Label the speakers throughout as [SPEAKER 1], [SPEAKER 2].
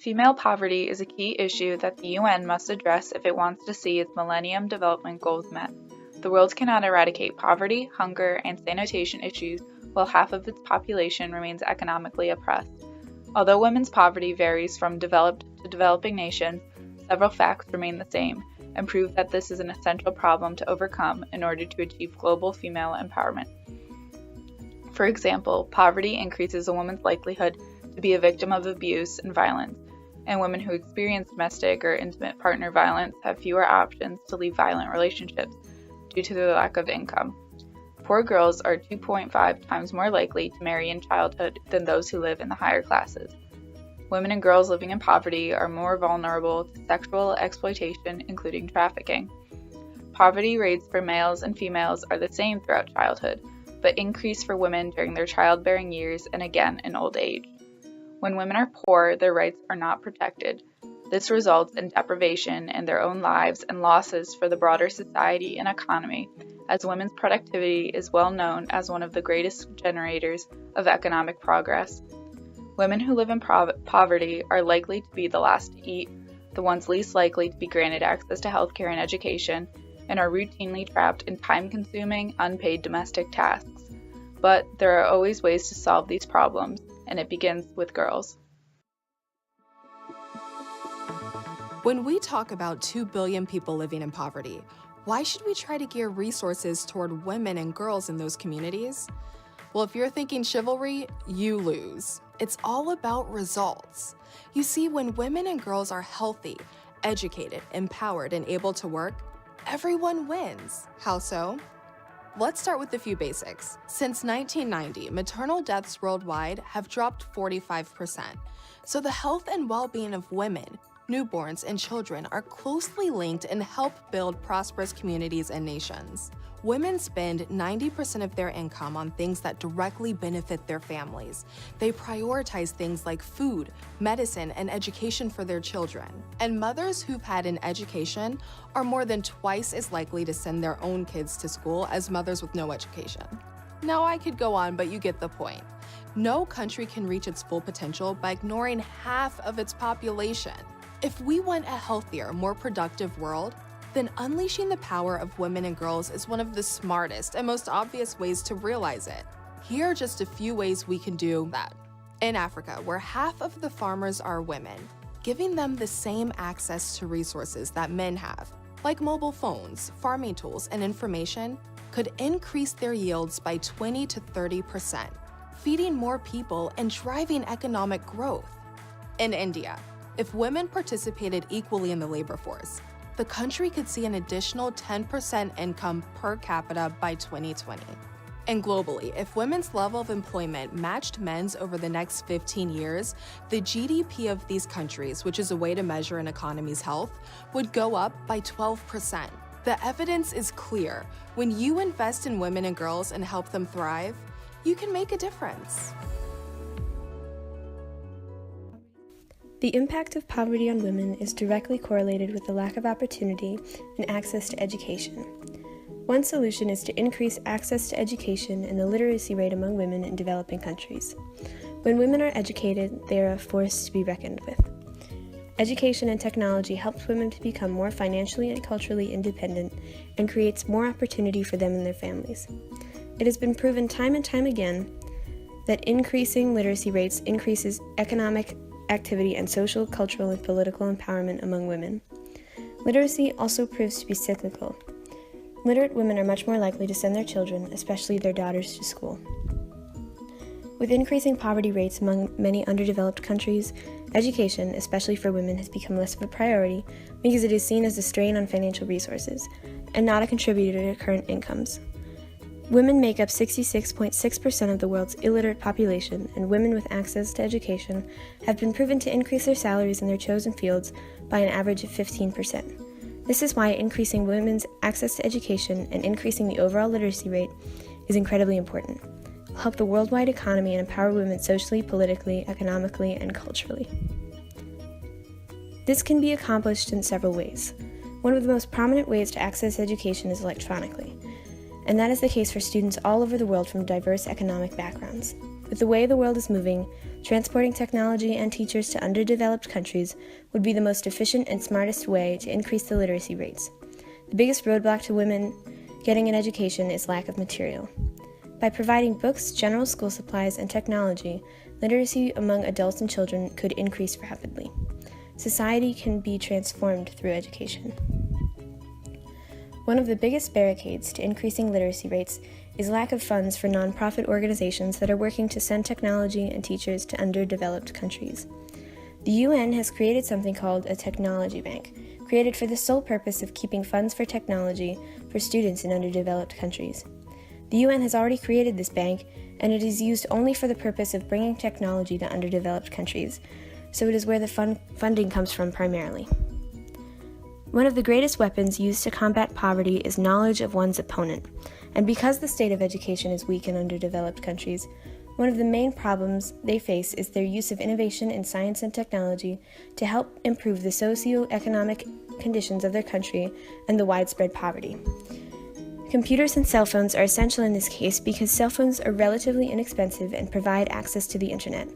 [SPEAKER 1] Female poverty is a key issue that the UN must address if it wants to see its Millennium Development Goals met. The world cannot eradicate poverty, hunger, and sanitation issues while half of its population remains economically oppressed. Although women's poverty varies from developed to developing nations, several facts remain the same and prove that this is an essential problem to overcome in order to achieve global female empowerment. For example, poverty increases a woman's likelihood to be a victim of abuse and violence, and women who experience domestic or intimate partner violence have fewer options to leave violent relationships due to their lack of income. Poor girls are 2.5 times more likely to marry in childhood than those who live in the higher classes. Women and girls living in poverty are more vulnerable to sexual exploitation, including trafficking. Poverty rates for males and females are the same throughout childhood, but increase for women during their childbearing years and again in old age. When women are poor, their rights are not protected. This results in deprivation in their own lives and losses for the broader society and economy, as women's productivity is well known as one of the greatest generators of economic progress. Women who live in poverty are likely to be the last to eat, the ones least likely to be granted access to healthcare and education, and are routinely trapped in time-consuming, unpaid domestic tasks. But there are always ways to solve these problems, and it begins with girls.
[SPEAKER 2] When we talk about 2 billion people living in poverty, why should we try to gear resources toward women and girls in those communities? Well, if you're thinking chivalry, you lose. It's all about results. You see, when women and girls are healthy, educated, empowered, and able to work, everyone wins. How so? Let's start with a few basics. Since 1990, maternal deaths worldwide have dropped 45%. So the health and well-being of women, newborns, and children are closely linked and help build prosperous communities and nations. Women spend 90% of their income on things that directly benefit their families. They prioritize things like food, medicine, and education for their children. And mothers who've had an education are more than twice as likely to send their own kids to school as mothers with no education. Now, I could go on, but you get the point. No country can reach its full potential by ignoring half of its population. If we want a healthier, more productive world, then unleashing the power of women and girls is one of the smartest and most obvious ways to realize it. Here are just a few ways we can do that. In Africa, where half of the farmers are women, giving them the same access to resources that men have, like mobile phones, farming tools, and information, could increase their yields by 20 to 30%, feeding more people and driving economic growth. In India, if women participated equally in the labor force, the country could see an additional 10% income per capita by 2020. And globally, if women's level of employment matched men's over the next 15 years, the GDP of these countries, which is a way to measure an economy's health, would go up by 12%. The evidence is clear. When you invest in women and girls and help them thrive, you can make a difference.
[SPEAKER 3] The impact of poverty on women is directly correlated with the lack of opportunity and access to education. One solution is to increase access to education and the literacy rate among women in developing countries. When women are educated, they are a force to be reckoned with. Education and technology helps women to become more financially and culturally independent and creates more opportunity for them and their families. It has been proven time and time again that increasing literacy rates increases economic activity and social, cultural, and political empowerment among women. Literacy also proves to be cyclical. Literate women are much more likely to send their children, especially their daughters, to school. With increasing poverty rates among many underdeveloped countries, education, especially for women, has become less of a priority because it is seen as a strain on financial resources and not a contributor to current incomes. Women make up 66.6% of the world's illiterate population, and women with access to education have been proven to increase their salaries in their chosen fields by an average of 15%. This is why increasing women's access to education and increasing the overall literacy rate is incredibly important. It will help the worldwide economy and empower women socially, politically, economically, and culturally. This can be accomplished in several ways. One of the most prominent ways to access education is electronically, and that is the case for students all over the world from diverse economic backgrounds. With the way the world is moving, transporting technology and teachers to underdeveloped countries would be the most efficient and smartest way to increase the literacy rates. The biggest roadblock to women getting an education is lack of material. By providing books, general school supplies, and technology, literacy among adults and children could increase rapidly. Society can be transformed through education. One of the biggest barricades to increasing literacy rates is lack of funds for nonprofit organizations that are working to send technology and teachers to underdeveloped countries. The UN has created something called a technology bank, created for the sole purpose of keeping funds for technology for students in underdeveloped countries. The UN has already created this bank, and it is used only for the purpose of bringing technology to underdeveloped countries, so it is where the funding comes from primarily. One of the greatest weapons used to combat poverty is knowledge of one's opponent, and because the state of education is weak in underdeveloped countries, one of the main problems they face is their use of innovation in science and technology to help improve the socio-economic conditions of their country and the widespread poverty. Computers and cell phones are essential in this case because cell phones are relatively inexpensive and provide access to the internet.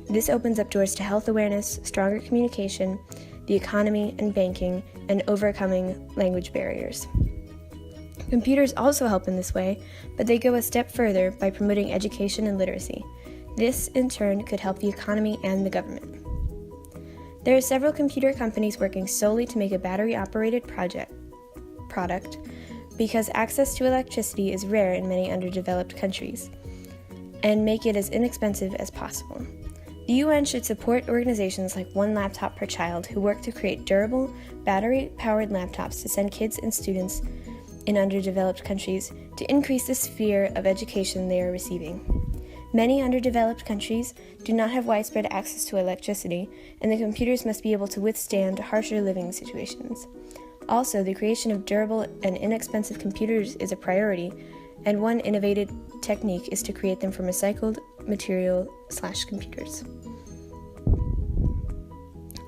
[SPEAKER 3] This opens up doors to health awareness, stronger communication, the economy and banking, and overcoming language barriers. Computers also help in this way, but they go a step further by promoting education and literacy. This, in turn, could help the economy and the government. There are several computer companies working solely to make a battery-operated product because access to electricity is rare in many underdeveloped countries, and make it as inexpensive as possible. The UN should support organizations like One Laptop Per Child who work to create durable, battery-powered laptops to send kids and students in underdeveloped countries to increase the sphere of education they are receiving. Many underdeveloped countries do not have widespread access to electricity, and the computers must be able to withstand harsher living situations. Also, the creation of durable and inexpensive computers is a priority, and one innovative technique is to create them from recycled material/computers.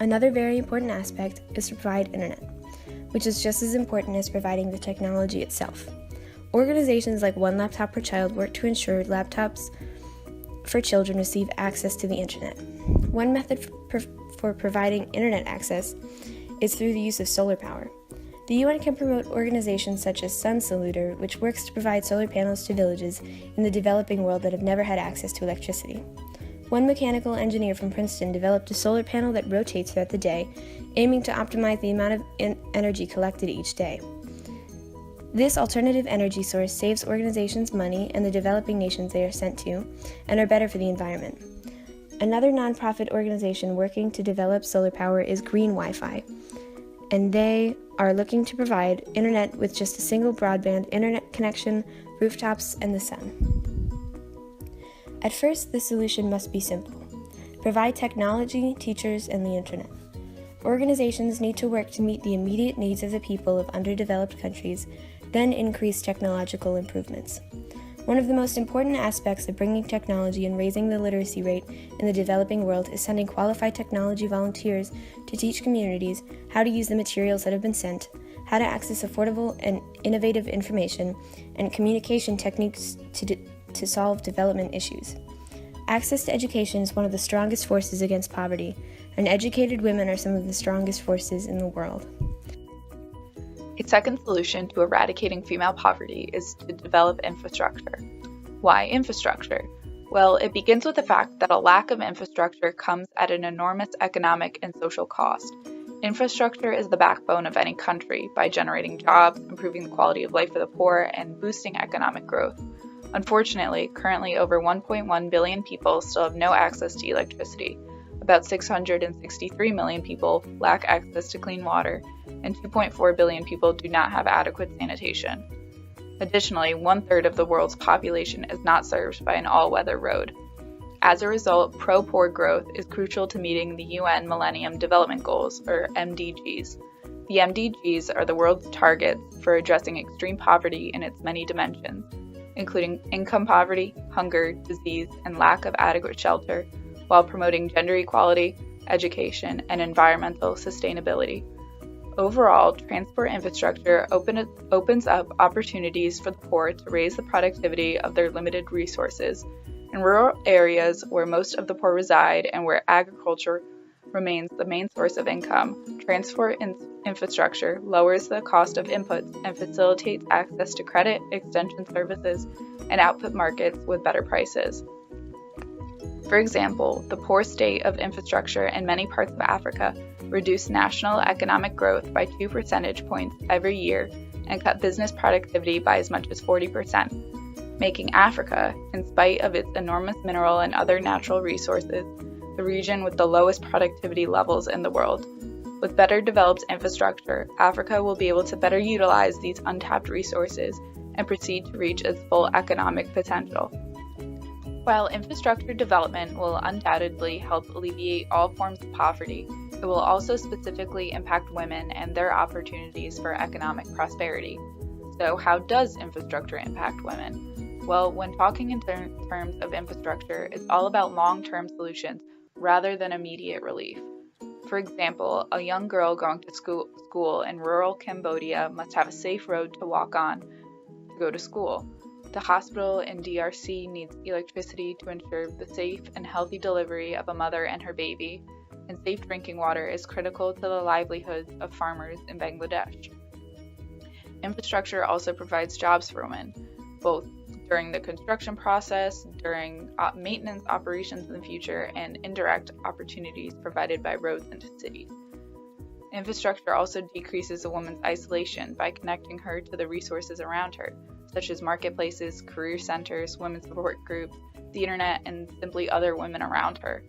[SPEAKER 3] Another very important aspect is to provide internet, which is just as important as providing the technology itself. Organizations like One Laptop Per Child work to ensure laptops for children receive access to the internet. One method for providing internet access is through the use of solar power. The UN can promote organizations such as Sun Saluter, which works to provide solar panels to villages in the developing world that have never had access to electricity. One mechanical engineer from Princeton developed a solar panel that rotates throughout the day, aiming to optimize the amount of energy collected each day. This alternative energy source saves organizations money and the developing nations they are sent to, and are better for the environment. Another nonprofit organization working to develop solar power is Green Wi-Fi, and they are looking to provide internet with just a single broadband internet connection, rooftops, and the sun. At first, the solution must be simple. Provide technology, teachers, and the internet. Organizations need to work to meet the immediate needs of the people of underdeveloped countries, then increase technological improvements. One of the most important aspects of bringing technology and raising the literacy rate in the developing world is sending qualified technology volunteers to teach communities how to use the materials that have been sent, how to access affordable and innovative information, and communication techniques to solve development issues. Access to education is one of the strongest forces against poverty, and educated women are some of the strongest forces in the world.
[SPEAKER 1] A second solution to eradicating female poverty is to develop infrastructure. Why infrastructure? Well, it begins with the fact that a lack of infrastructure comes at an enormous economic and social cost. Infrastructure is the backbone of any country by generating jobs, improving the quality of life for the poor, and boosting economic growth. Unfortunately, currently over 1.1 billion people still have no access to electricity. About 663 million people lack access to clean water, and 2.4 billion people do not have adequate sanitation. Additionally, 1/3 of the world's population is not served by an all-weather road. As a result, pro-poor growth is crucial to meeting the UN Millennium Development Goals, or MDGs. The MDGs are the world's targets for addressing extreme poverty in its many dimensions, including income poverty, hunger, disease, and lack of adequate shelter, while promoting gender equality, education, and environmental sustainability. Overall, transport infrastructure opens up opportunities for the poor to raise the productivity of their limited resources and In rural areas where most of the poor reside and where agriculture remains the main source of income, transport infrastructure lowers the cost of inputs and facilitates access to credit, extension services, and output markets with better prices. For example, the poor state of infrastructure in many parts of Africa reduced national economic growth by 2 percentage points every year and cut business productivity by as much as 40%, making Africa, in spite of its enormous mineral and other natural resources, the region with the lowest productivity levels in the world. With better developed infrastructure, Africa will be able to better utilize these untapped resources and proceed to reach its full economic potential. While infrastructure development will undoubtedly help alleviate all forms of poverty, it will also specifically impact women and their opportunities for economic prosperity. So, how does infrastructure impact women? Well, when talking in terms of infrastructure, it's all about long-term solutions rather than immediate relief. For example, a young girl going to school in rural Cambodia must have a safe road to walk on to go to school. The hospital in DRC needs electricity to ensure the safe and healthy delivery of a mother and her baby, and safe drinking water is critical to the livelihoods of farmers in Bangladesh. Infrastructure also provides jobs for women, both during the construction process, during maintenance operations in the future, and indirect opportunities provided by roads into cities. Infrastructure also decreases a woman's isolation by connecting her to the resources around her, such as marketplaces, career centers, women's support groups, the internet, and simply other women around her.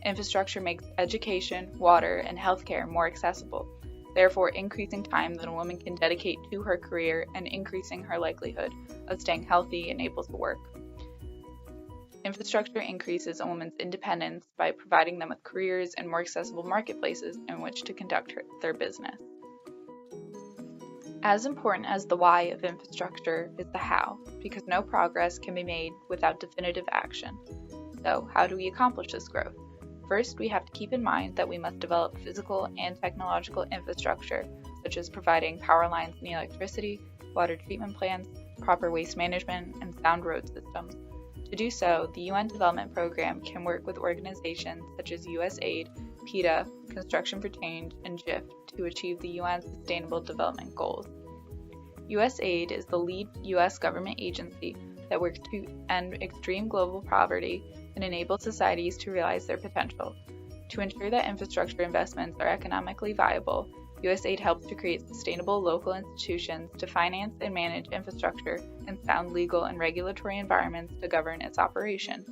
[SPEAKER 1] Infrastructure makes education, water, and healthcare more accessible, therefore increasing time that a woman can dedicate to her career and increasing her likelihood of staying healthy and able to work. Infrastructure increases a woman's independence by providing them with careers and more accessible marketplaces in which to conduct their business. As important as the why of infrastructure is the how, because no progress can be made without definitive action. So, how do we accomplish this growth? First, we have to keep in mind that we must develop physical and technological infrastructure, such as providing power lines and electricity, water treatment plants, proper waste management, and sound road systems. To do so, the UN Development Program can work with organizations such as USAID, PETA, Construction for Change, and GIF to achieve the UN Sustainable Development Goals. USAID is the lead U.S. government agency that works to end extreme global poverty and enable societies to realize their potential. To ensure that infrastructure investments are economically viable, USAID helps to create sustainable local institutions to finance and manage infrastructure and sound legal and regulatory environments to govern its operation.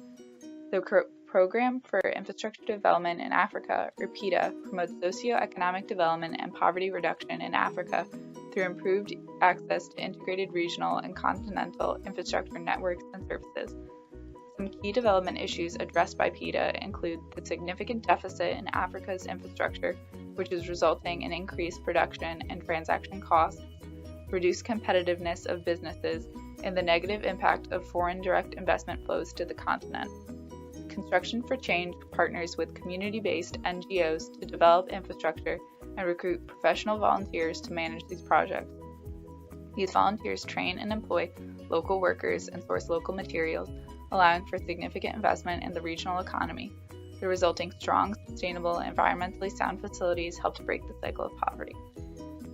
[SPEAKER 1] The Program for Infrastructure Development in Africa, or PETA, promotes socio-economic development and poverty reduction in Africa through improved access to integrated regional and continental infrastructure networks and services. Some key development issues addressed by PETA include the significant deficit in Africa's infrastructure, which is resulting in increased production and transaction costs, reduced competitiveness of businesses, and the negative impact of foreign direct investment flows to the continent. Construction for Change partners with community-based NGOs to develop infrastructure and recruit professional volunteers to manage these projects. These volunteers train and employ local workers and source local materials, allowing for significant investment in the regional economy. The resulting strong, sustainable, environmentally sound facilities help to break the cycle of poverty.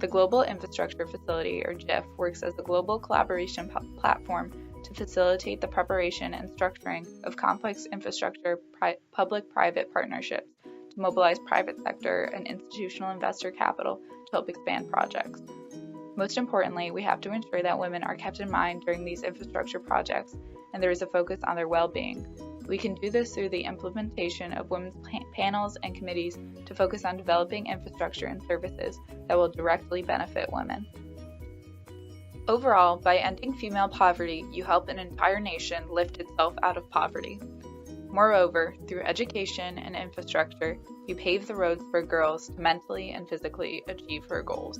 [SPEAKER 1] The Global Infrastructure Facility, or GIF, works as a global collaboration platform to facilitate the preparation and structuring of complex infrastructure public-private partnerships to mobilize private sector and institutional investor capital to help expand projects. Most importantly, we have to ensure that women are kept in mind during these infrastructure projects and there is a focus on their well-being. We can do this through the implementation of women's panels and committees to focus on developing infrastructure and services that will directly benefit women. Overall, by ending female poverty, you help an entire nation lift itself out of poverty. Moreover, through education and infrastructure, you pave the roads for girls to mentally and physically achieve her goals.